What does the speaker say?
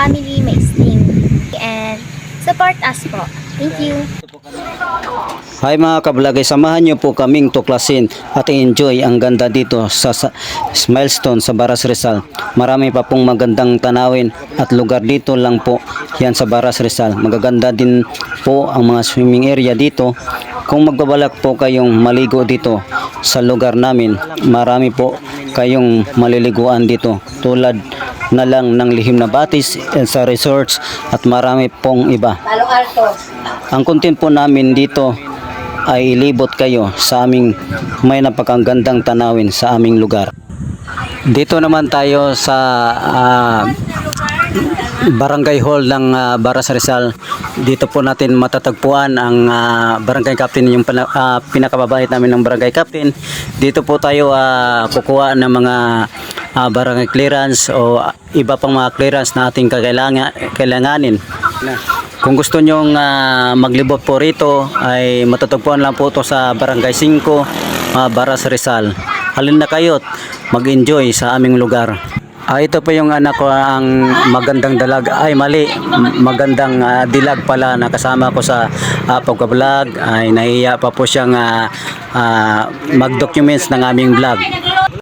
family Maisting. And support us po. Thank you. Hi mga kablagay, samahan nyo po kaming tuklasin at enjoy ang ganda dito sa Milestone sa Baras Rizal. Marami pa pong magandang tanawin at lugar dito lang po yan sa Baras Rizal. Magaganda din po ang mga swimming area dito. Kung magbabalak po kayong maligo dito sa lugar namin, marami po kayong maliliguan dito tulad na lang ng Lihim na Batis sa resorts at marami pong iba. Ang content po namin dito ay ilibot kayo sa aming may napakagandang tanawin sa aming lugar. Dito naman tayo sa Barangay Hall ng Baras Rizal. Dito po natin matatagpuan ang barangay captain, yung pinakababait namin ng barangay captain. Dito po tayo kukuha ng mga barangay clearance o iba pang mga clearance na ating kailanganin. Kung gusto nyong maglibot po rito ay matatagpuan lang po ito sa Barangay 5, Baras Rizal. Halin na kayo't mag-enjoy sa aming lugar. Ito po yung anak ko, ang magandang dalag, magandang dilag pala na kasama ko sa pagka-vlog. Ay nahiya pa po siyang mag-documents ng aming vlog.